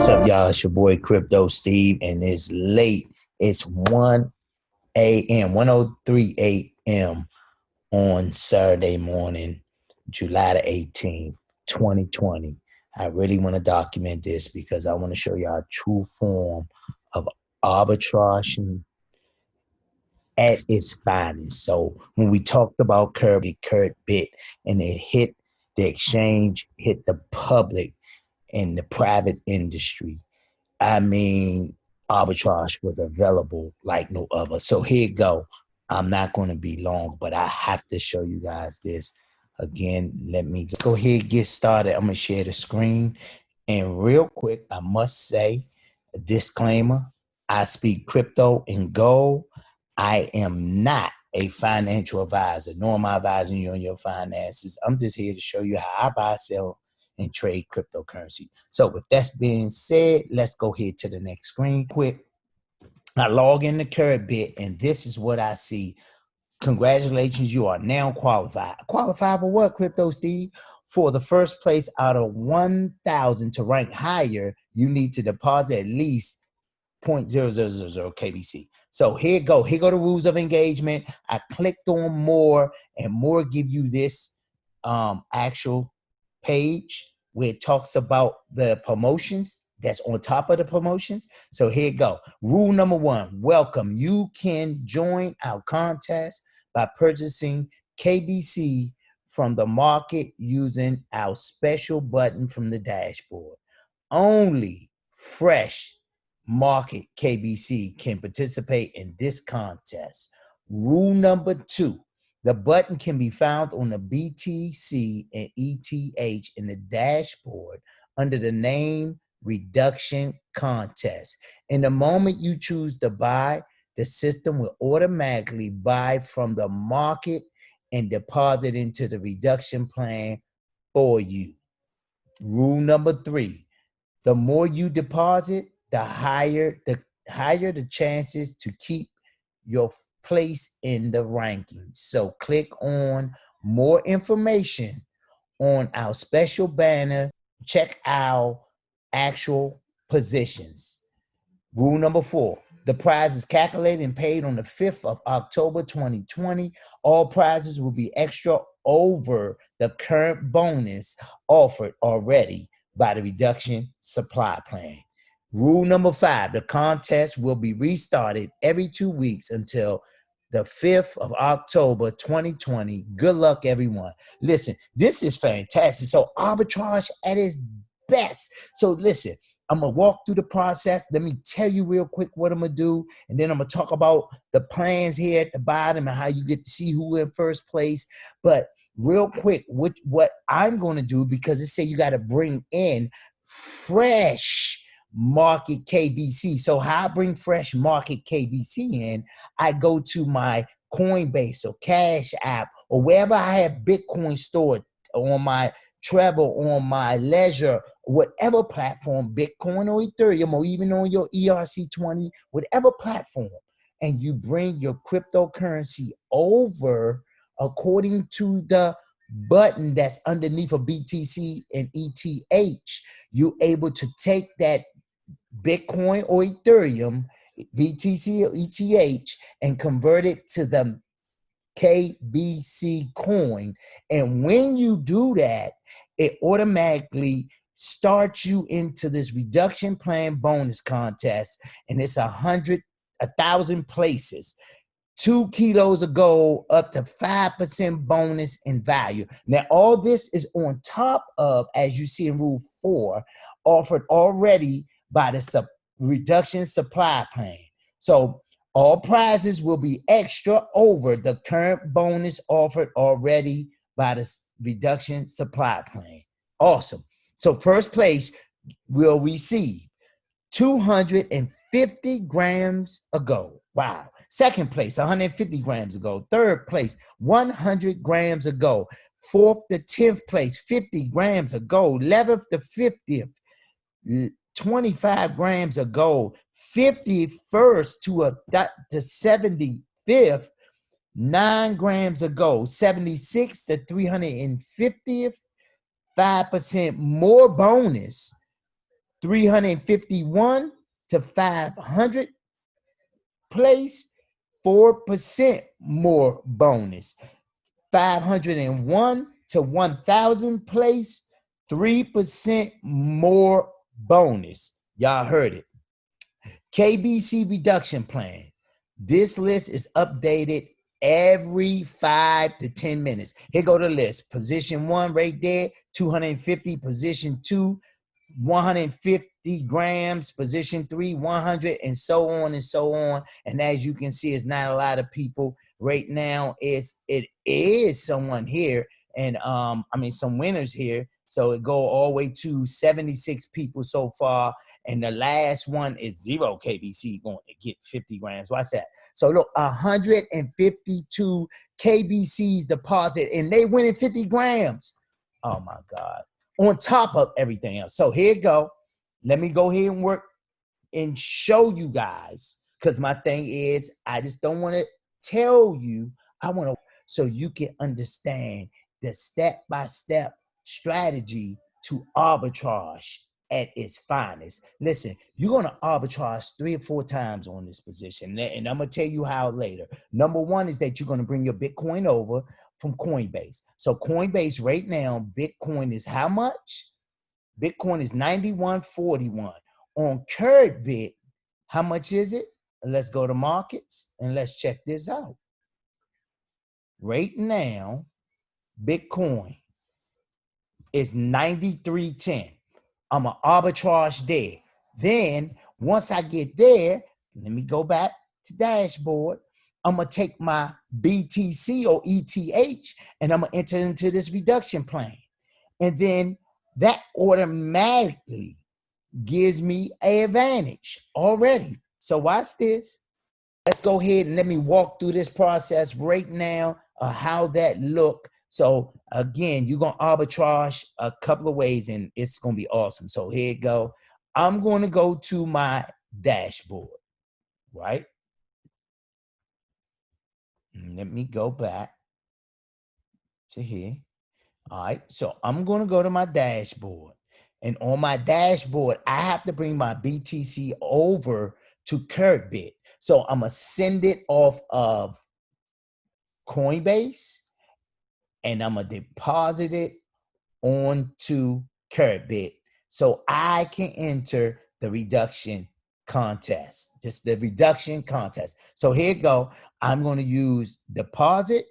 What's up, y'all? It's your boy Crypto Steve, and it's late. It's 1 a.m., 1:03 a.m. on Saturday morning, July the 18th, 2020. I really want to document this because I want to show y'all a true form of arbitrage at its finest. So when we talked about Karatbit, and it hit the exchange, hit the public and the private industry, I mean, arbitrage was available like no other. So here you go. I'm not going to be long, but I have to show you guys this. Again, let me go ahead and get started. I'm going to share the screen. And real quick, I must say a disclaimer. I speak crypto and gold. I am not a financial advisor, nor am I advising you on your finances. I'm just here to show you how I buy, sell, and trade cryptocurrency. So with that being said, let's go ahead to the next screen quick. I log in the Karatbit, and this is what I see. Congratulations, you are now qualified. Qualified for what, Crypto Steve? For the first place out of 1,000. To rank higher, you need to deposit at least 0.0000 KBC. So here go the rules of engagement. I clicked on more, and more give you this actual page where it talks about the promotions that's on top of the promotions. So here you go. Rule number 1, welcome. You can join our contest by purchasing KBC from the market using our special button from the dashboard. Only fresh market KBC can participate in this contest. Rule number 2, the button can be found on the BTC and ETH in the dashboard under the name Reduction Contest. In the moment you choose to buy, the system will automatically buy from the market and deposit into the reduction plan for you. Rule number 3, the more you deposit, the higher the chances to keep your place in the rankings. So click on more information on our special banner. Check our actual positions. Rule number 4, the prize is calculated and paid on the 5th of October 2020. All prizes will be extra over the current bonus offered already by the reduction supply plan. Rule number 5, the contest will be restarted every 2 weeks until the 5th of October 2020. Good luck, everyone. Listen, this is fantastic. So arbitrage at its best. So listen, I'm going to walk through the process. Let me tell you real quick what I'm going to do. And then I'm going to talk about the plans here at the bottom and how you get to see who in first place. But real quick, what I'm going to do, because it said you got to bring in fresh market KBC. So how I bring fresh market KBC in, I go to my Coinbase or Cash App or wherever I have Bitcoin stored, on my Treble, on my Ledger, whatever platform, Bitcoin or Ethereum, or even on your ERC20, whatever platform, and you bring your cryptocurrency over according to the button that's underneath a BTC and ETH, you're able to take that Bitcoin or Ethereum, BTC or ETH, and convert it to the KBC coin. And when you do that, it automatically starts you into this reduction plan bonus contest, and it's 1,000 places. 2 kilos of gold, up to 5% bonus in value. Now, all this is on top of, as you see in Rule 4, offered already by the reduction supply plan. So all prizes will be extra over the current bonus offered already by the reduction supply plan. Awesome. So first place will receive 250 grams of gold. Wow. Second place, 150 grams of gold. Third place, 100 grams of gold. Fourth to 10th place, 50 grams of gold. 11th to 50th, 25 grams of gold. 51st to 75th, 9 grams of gold. 76 to 350th, 5% more bonus 351 to 500 place, 4% more bonus. 501 to 1,000 place, 3% more bonus. Y'all heard it. KBC reduction plan. This list is updated every 5 to 10 minutes. Here go the list. Position 1 right there, 250. Position 2, 150 grams. Position 3, 100, and so on and so on. And as you can see, it's not a lot of people right now. It is someone here, and some winners here. So it go all the way to 76 people so far, and the last one is 0 KBC going to get 50 grams. Watch that. So look, 152 KBCs deposit, and they winning 50 grams. Oh my God. On top of everything else. So here you go. Let me go ahead and work and show you guys, because my thing is, I just don't want to tell you. I want to, so you can understand the step-by-step strategy to arbitrage at its finest. Listen, you're going to arbitrage 3 or 4 times on this position, and I'm going to tell you how later. Number one is that you're going to bring your Bitcoin over from Coinbase. So Coinbase right now, Bitcoin is how much? Bitcoin is 91.41. On Karatbit, how much is it? Let's go to markets and let's check this out. Right now, Bitcoin is 93.10. I'm going to arbitrage there. Then once I get there, let me go back to dashboard. I'm going to take my BTC or ETH and I'm going to enter into this reduction plan. And then that automatically gives me an advantage already. So watch this. Let's go ahead and let me walk through this process right now of how that look. So again, you're going to arbitrage a couple of ways and it's going to be awesome. So here you go. I'm going to go to my dashboard, right? And let me go back to here. All right, so I'm going to go to my dashboard. And on my dashboard, I have to bring my BTC over to Karatbit. So I'm going to send it off of Coinbase and I'm going to deposit it onto Karatbit so I can enter the reduction contest. Just the reduction contest. So here you go. I'm going to use deposit.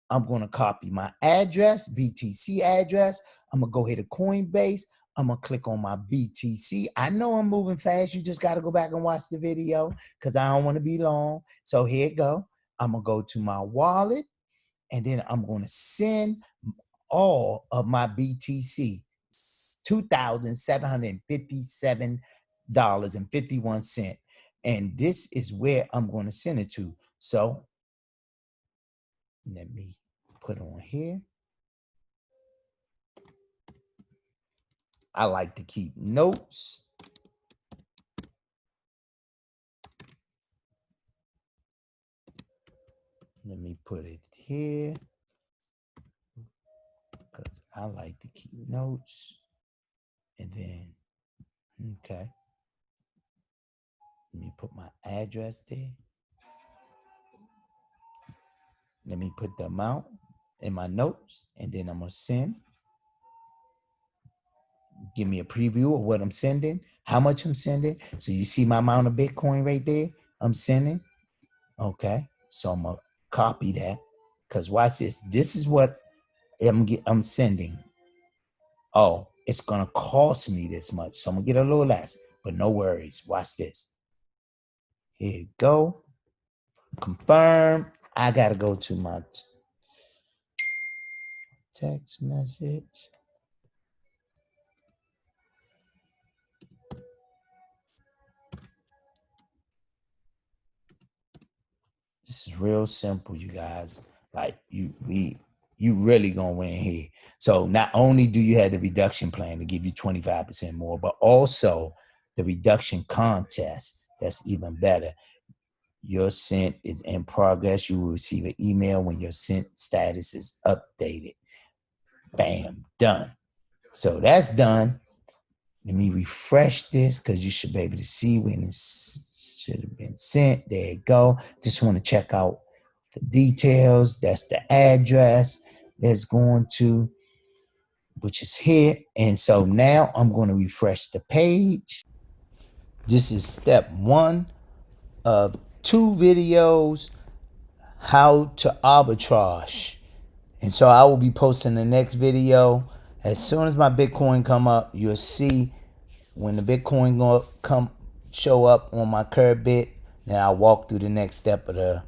I'm going to copy my address, BTC address. I'm going to go here to Coinbase. I'm going to click on my BTC. I know I'm moving fast. You just got to go back and watch the video because I don't want to be long. So here you go. I'm going to go to my wallet and then I'm going to send all of my BTC, $2,757.51. And this is where I'm going to send it to. So let me put on here. I like to keep notes. Let me put it here because I like to keep notes. And then, okay. Let me put my address there. Let me put the amount in my notes and then I'm going to send. Give me a preview of what I'm sending, how much I'm sending. So you see my amount of Bitcoin right there I'm sending. Okay, so I'm going to copy that because watch this. This is what I'm sending. Oh, it's going to cost me this much. So I'm going to get a little less, but no worries. Watch this. Here you go. Confirm. I got to go to my text message. This is real simple, you guys. Like you really gonna win here. So not only do you have the reduction plan to give you 25% more, but also the reduction contest. That's even better. Your sent is in progress. You will receive an email when your sent status is updated. Bam, done. So that's done. Let me refresh this because you should be able to see when it should have been sent. There you go. Just want to check out the details. That's the address that's going to, which is here. And so now I'm going to refresh the page. This is step 1 of 2 videos, how to arbitrage. And so I will be posting the next video. As soon as my Bitcoin come up, you'll see when the Bitcoin show up on my Karatbit, then I'll walk through the next step of the